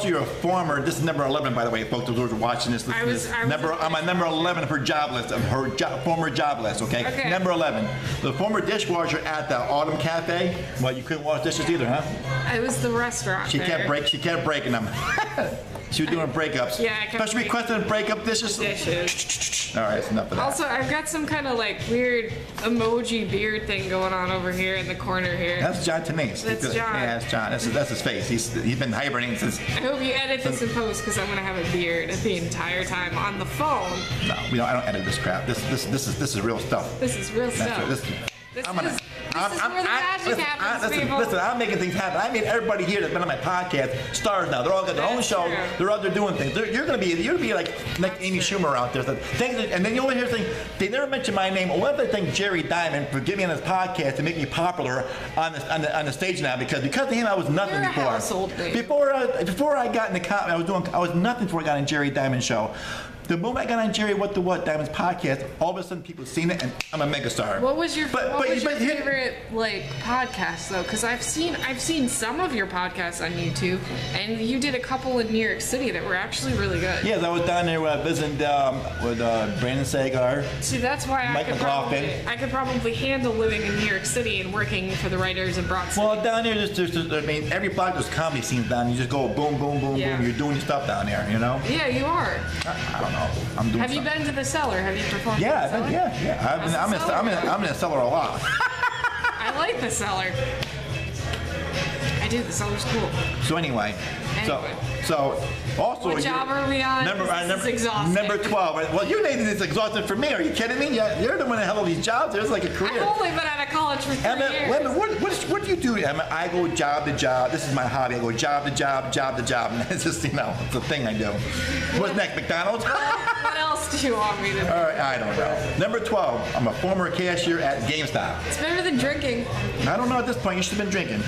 also you're a former. This is number 11, by the way, folks. Those who are watching this. I'm on number 11 of her job list, of her former job list. Okay. Number 11, the former dishwasher at the Autumn Cafe. Well, you couldn't wash dishes either, huh? It was the restaurant. She kept breaking them. She was doing breakups. Yeah, I kept Special requested breakup dishes. All right, that's enough of that. Also, I've got some kind of like weird emoji beard thing going on over here in the corner here. That's John Tanese. That's John. Yeah, that's John. That's his face. He's been hibernating since. I hope you edit this in post because I'm gonna have a beard the entire time on the phone. No, I don't edit this crap. This is real stuff. This is real stuff. This is where the magic happens, people. Listen, I'm making things happen. I made everybody here that's been on my podcast stars now. They're all got their own show. True. They're out there doing things. You're gonna be like Amy Schumer out there. And then you only hear things. They never mention my name. Well, I thank Jerry Dymond for getting me on this podcast to make me popular on the stage now because of him I was nothing You're before. A household name. Before I got in the comedy, I was nothing before I got on Jerry Dymond show. The moment I got on Jerry What the What Dymond's podcast, all of a sudden people seen it and I'm a megastar. What was your favorite like podcast though? Because I've seen some of your podcasts on YouTube, and you did a couple in New York City that were actually really good. Yes, I was down there visiting with Brandon Sagar. See, that's why Mike McLaughlin. I could probably handle living in New York City and working for the writers in Broad City. Well, down there, every block there's comedy scenes down. You just go boom, boom, boom, boom. You're doing your stuff down there, you know. Yeah, you are. I don't know. I'm doing. Have you been to the cellar? Have you performed? Yeah, in the cellar? yeah. I'm in the cellar a lot. I like the cellar. I do. The cellar's cool. So anyway. So also. What job are we on? This is exhausting. Number 12. Well, you made this exhausting for me. Are you kidding me? You're the one that had all these jobs. There's like a career. I've only been out of college for 3 years. Emma, what do you do, Emma? I go job to job. This is my hobby. I go job to job, job to job. And it's just, it's a thing I do. What's next, McDonald's? What else do you want me to do? All right, I don't know. Number 12. I'm a former cashier at GameStop. It's better than drinking. I don't know at this point. You should have been drinking.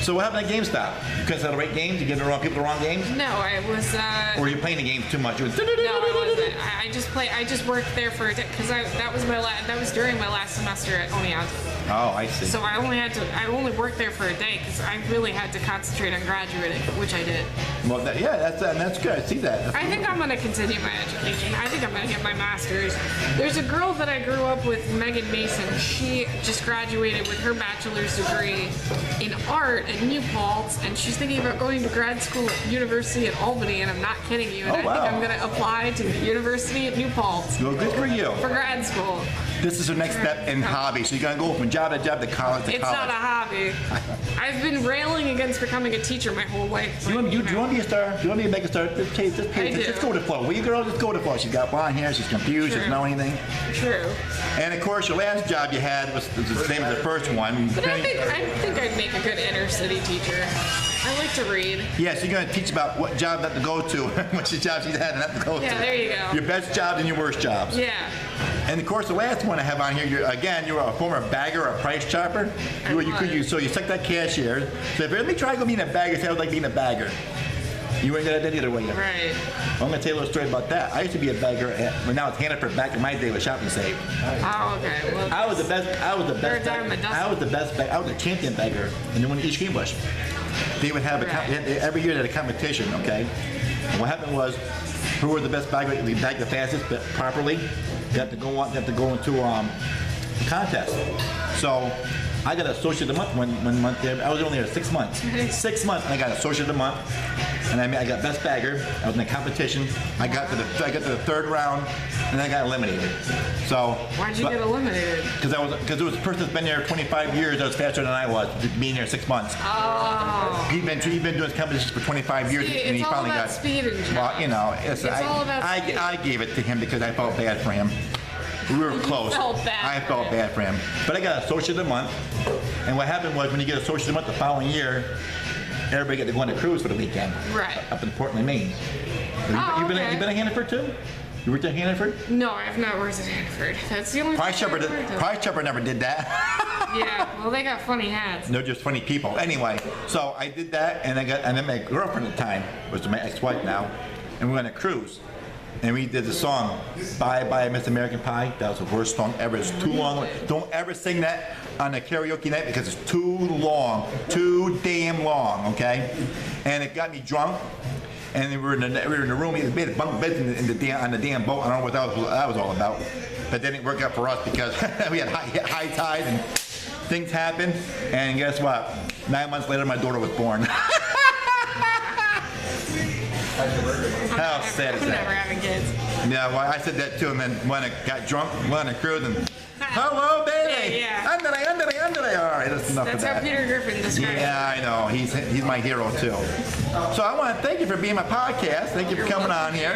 So what happened at GameStop? You couldn't sell the right games? You gave the wrong people the wrong games? No, I was. Or were you playing the games too much? No, I wasn't. I just worked there for a day because that was during my last semester at Onion. Oh, I see. So I only worked there for a day because I really had to concentrate on graduating, which I did. Well, that's good. I see that. I think I'm going to continue my education. I think I'm going to get my master's. There's a girl that I grew up with, Megan Mason. She just graduated with her bachelor's degree in art at New Paltz, and she's thinking about going to grad school at University at Albany, and I'm not kidding you. And I think I'm going to apply to the University at New Paltz. Well, good for you. For grad school. This is her next step in hobby. So you're going to go from job to job to college to college. It's not a hobby. I've been railing against becoming a teacher my whole life. Do you want to be a star? Do you want to be a mega star? Just go with the flow. Will you girl? Just go with the flow. She's got blonde hair. She's confused. She doesn't know anything. True. And of course, your last job you had was the same as the first one. But I think I'd make a good inner city teacher. I like to read. Yeah, so you're going to teach about what job not to go to, which job she's had not to go to. Yeah, there you go. Your best jobs and your worst jobs. Yeah. And of course, the last one I have on here, you were a former bagger or a price chopper. So you suck that cashier. So let me try to go being a bagger. Say I would like being a bagger. You ain't gonna do that either way. Right. Well, I'm gonna tell you a little story about that. I used to be a bagger, but now it's Hannaford. Back in my day with Shopping Save. Oh, okay. Well, I was the best. I was the champion bagger in the one East Greenbush. They would have every year they had a competition. Okay. And what happened was, who were the best bagger? We bagged the fastest, but properly. Got to go into a contest. So I got Associate of the Month one month there. I was only there 6 months. 6 months, and I got Associate of the Month. And I got Best Bagger. I was in a competition. I got to the third round, and I got eliminated. So why'd you get eliminated? Because it was a person that's been there 25 years that was faster than I was, being there 6 months. Oh. He'd been doing his competitions for 25 years, and he finally got. Speed and well, it's all about speed. I gave it to him because I felt bad for him. We were close. I felt bad for him. But I got Associate of the Month. And what happened was when you get Associate of the Month the following year, everybody got to go on a cruise for the weekend. Right. Up in Portland, Maine. You been at Hannaford too? You worked at Hannaford? No, I've not worked at Hannaford. That's the only Price Chopper never did that. Yeah, well they got funny hats. They're just funny people. Anyway, so I did that and then my girlfriend at the time, was my ex-wife now, and we went on a cruise. And we did the song, Bye Bye Miss American Pie. That was the worst song ever. It's too long. Don't ever sing that on a karaoke night because it's too long. Too damn long, okay? and it got me drunk. And we were in the room. We made a bunk beds on the damn boat. I don't know what that was all about. But that didn't work out for us because we had high tide and things happened. And guess what? 9 months later, my daughter was born. How sad is I'm that? never having kids. Yeah, well, I said that too, and then when I got drunk, went on a cruise, and hello, baby! Yeah. Andale. All right, that's enough of That's that. how Peter Griffin described it. Yeah, I know. He's my hero too. So I want to thank you for being my podcast. Thank you for coming on here.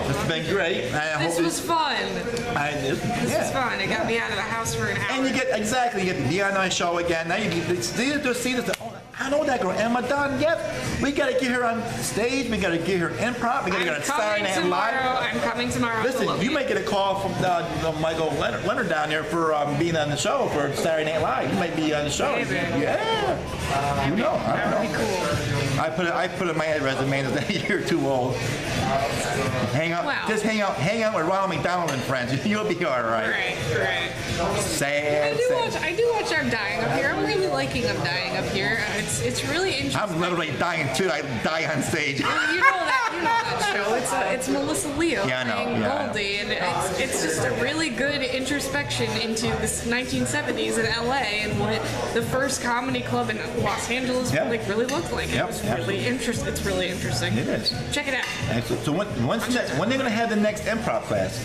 This has been great. This was fun. This This was fun. It got me out of the house for an hour. And you get to be on our show again. Now you see this. Oh, I know that girl, Emma Dunne. Yep. We got to get her on stage. We got to get her improv. We got to get her on Saturday Night Live. I'm coming tomorrow. Listen, you might get a call from Michael Leonard down there for being on the show for Saturday Night Live. You might be on the show. Maybe. Yeah. You know, I don't know. That'd be cool. I put in my resume that you're too old. Hang out. Wow. Just hang out with Ronald McDonald and friends. You'll be all right. Right. Sad. I do watch I'm Dying Up Here. I'm really liking I'm Dying Up Here. It's really interesting. I'm literally dying too. I die on stage. You know that show. It's Melissa Leo playing Goldie, and it's just a really good introspection into the 1970s in LA and what the first comedy club in Los Angeles really looked like. It's really interesting. It is. Check it out. Excellent. So when are they going to have the next improv class?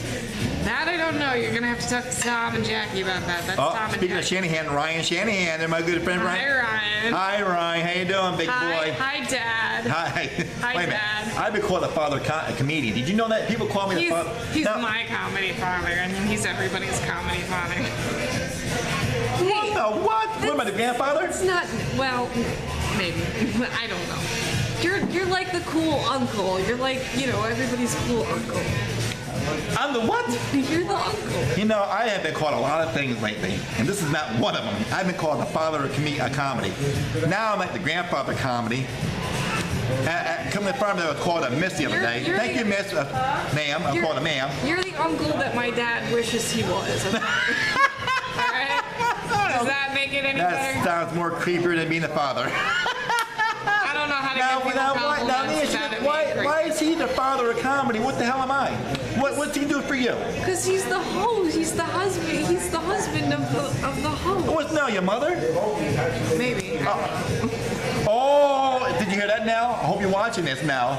That I don't know. You're going to have to talk to Tom and Jackie about that. That's Tom and speaking of Jackie. Shanahan, Ryan Shanahan, they're my good friend Ryan. Hi, Ryan. Hi, Ryan. How you doing, big boy? Hi, Dad. Hi. Hi, Wait a minute. Dad. I've been called a father comedian. Did you know that? People call me the father. He's my comedy father, and he's everybody's comedy father. Hey, what? What am I, the grandfather? It's not. Well, maybe. I don't know. You're like the cool uncle. You're like, everybody's cool uncle. I'm the what? You're the uncle. You know, I have been called a lot of things lately, and this is not one of them. I've been called the father of comedy. Now I'm like the grandfather of comedy. Coming from there, I was called a miss the other day. Thank you, miss. Ma'am. I'm called a ma'am. You're the uncle that my dad wishes he was. All right? Does that make it any better? That sounds more creepier than being a father. I don't know how to get people why is he the father of comedy? What the hell am I? What's he do for you? Because he's the host. He's the husband. He's the husband of the host. What's now, your mother? Maybe. Oh, did you hear that now? I hope you're watching this now.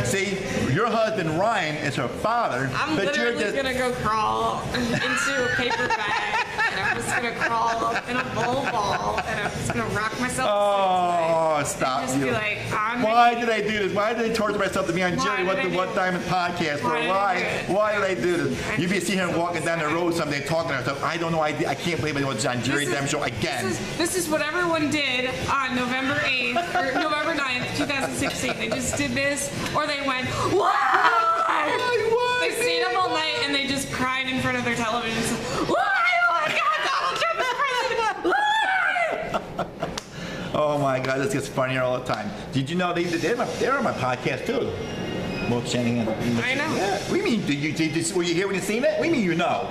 See, your husband Ryan is her father, I'm but you're literally just gonna go crawl into a paper bag, and I'm just gonna crawl up in a ball, and I'm just gonna rock myself. Oh, stop just you! Be like, why did I do this? Why did I torture myself to be on Jerry What Dymond podcast for? Why did I do this? You'd be seeing her walking down the road someday talking to herself. I don't know. I can't believe I was on Jerry Dymond show again. This is what everyone did on November 8th or November 9th, 2016. They just did this, or they went, why? They stayed up all night and they just cried in front of their television. Why? Oh my God, Donald Trump is president! Oh my God, this gets funnier all the time. Did you know they're on my podcast too? Both Shanahan. I know. Yeah. What do you mean? Were you here when you seen it? What do you mean you know?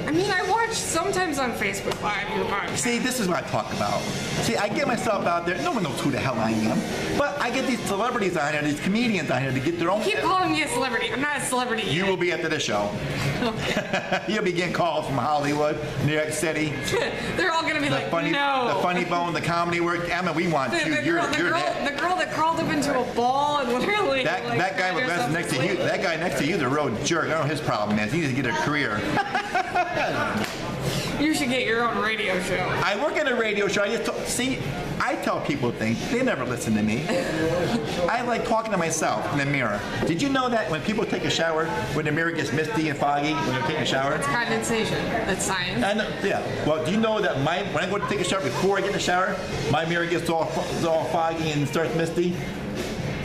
I mean, I watch sometimes on Facebook Live. See, this is what I talk about. See, I get myself out there. No one knows who the hell I am. But I get these celebrities on here, these comedians on here to get their own. You keep calling me a celebrity. I'm not a celebrity yet. You will be after the show. Okay. You'll be getting calls from Hollywood, New York City. They're all going to be no. The Funny Bone, the Comedy Work. Emma, we want you. The girl that crawled up into a ball and literally. That guy was next to you. That guy next to you is a real jerk. I don't know what his problem is. He needs to get a career. You should get your own radio show. I work at a radio show. I tell people things. They never listen to me. I like talking to myself in the mirror. Did you know that when people take a shower, when the mirror gets misty and foggy when they're taking a shower? It's condensation. That's science. Yeah. Well, do you know that when I go to take a shower, before I get in the shower, my mirror gets all foggy and starts misty?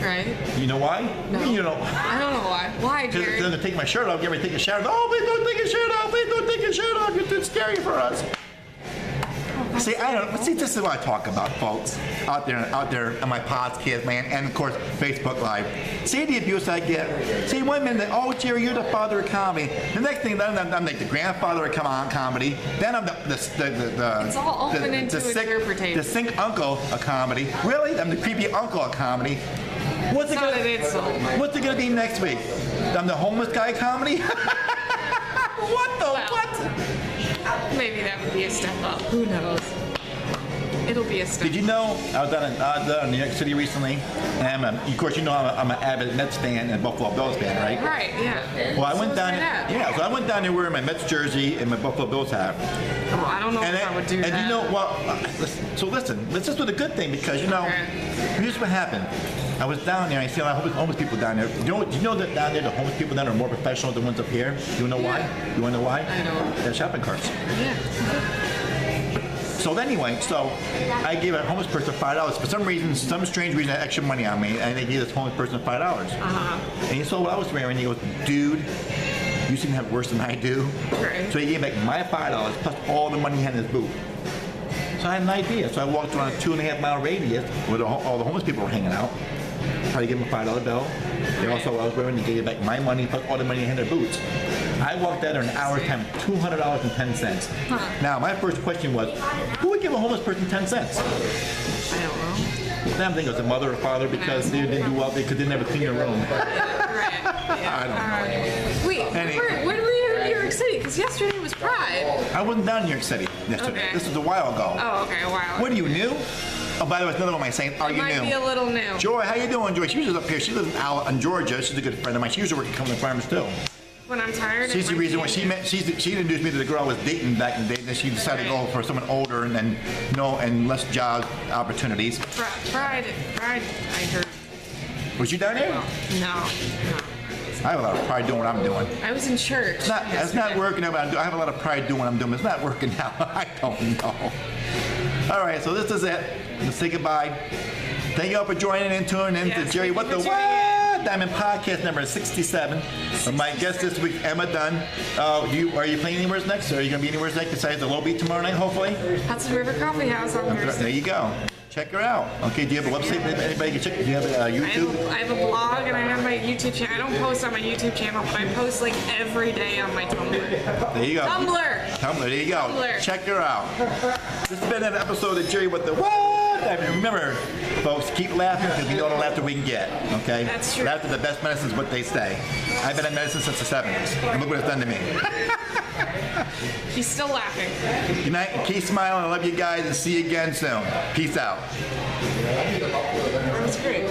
Right. You know why? No. You know. I don't know why. Why, Jerry? Because I'm going to take my shirt off, get ready to take a shower. Oh, please don't take a shirt off. Please don't take a shirt off. It's too scary for us. See, this is what I talk about, folks, out there on my podcast, man, and of course, Facebook Live. See the abuse I get. See, one minute, oh, Jerry, you're the father of comedy. The next thing, I'm like the grandfather of comedy. Then I'm it's all open into interpretation. The sick uncle of comedy. Really? I'm the creepy uncle of comedy. What's it It's not gonna? an insult. What's it gonna be next week? I'm the homeless guy comedy? What the what? Maybe that would be a step up. Who knows? It'll be a step. Did you know I was down in New York City recently, and of course you know I'm an avid Mets fan and Buffalo Bills fan, right? Right, yeah. Well, I went So down. is my dad. Yeah, so I went down there wearing my Mets jersey and my Buffalo Bills hat. Oh, I don't know if I would do that. And you know, well, listen, this is the good thing because you know, here's what happened. I was down there. I see a lot of homeless people down there. Do you know that down there the homeless people down there are more professional than the ones up here? Do you know why? You want to know why? I know. They're shopping carts. Yeah. So anyway, I gave a homeless person $5 for some reason, some strange reason, extra money on me, and they gave this homeless person $5. And he saw what I was wearing. And he goes, "Dude, you seem to have worse than I do." Right. So he gave back my $5 plus all the money he had in his boot. So I had an idea. So I walked around a 2.5-mile radius where all the homeless people were hanging out. Tried to give him a $5 bill. They all saw what I was wearing. They gave back my money plus all the money they had in their boots. I walked out there in an hour's time, $200.10. Now, my first question was, who would give a homeless person 10 cents? I don't know. Then I'm thinking it was a mother or father because they didn't do well because they never cleaned their room. Right. Yeah. I don't know. Wait, when were you in New York City? Because yesterday was Pride. I wasn't down in New York City yesterday. Okay. This was a while ago. Oh, okay, a while. What are you, new? Oh, by the way, it's another one of my saying, are It you might new? be a little new. Joy, how you doing, Joy? She was up here. She lives in Georgia. She's a good friend of mine. She used to work at Cumberland Farmers too. When I'm tired. She's the reason why she introduced me to the girl I was dating back in the day. And then she decided to go for someone older and less job opportunities. Pride, I heard. Was you down there? No. I have a lot of pride doing what I'm doing. I was in church. It's not working out. I have a lot of pride doing what I'm doing. It's not working out. I don't know. All right, so this is it. Let's say goodbye. Thank you all for joining in, tuning in to Jerry What the What? Dymond podcast number 67. My guest this week, Emma Dunne. Are you playing anywhere next? Or are you going to be anywhere next besides the Low Beat tomorrow night, hopefully? Hudson River Coffee House on Thursday. There you go. Check her out. Okay, do you have a website that anybody can check? Do you have a YouTube? I have a blog and I have my YouTube channel. I don't post on my YouTube channel, but I post like every day on my Tumblr. There you go. Tumblr, there you go. Tumblr. Check her out. This has been an episode of Jerry What the What? I mean, remember, folks, keep laughing because we know the laughter we can get, okay? That's true. Laughter, the best medicine is what they say. I've been in medicine since the 70s, and look what it's done to me. He's still laughing. Good night, and keep smiling. I love you guys, and see you again soon. Peace out. That was great.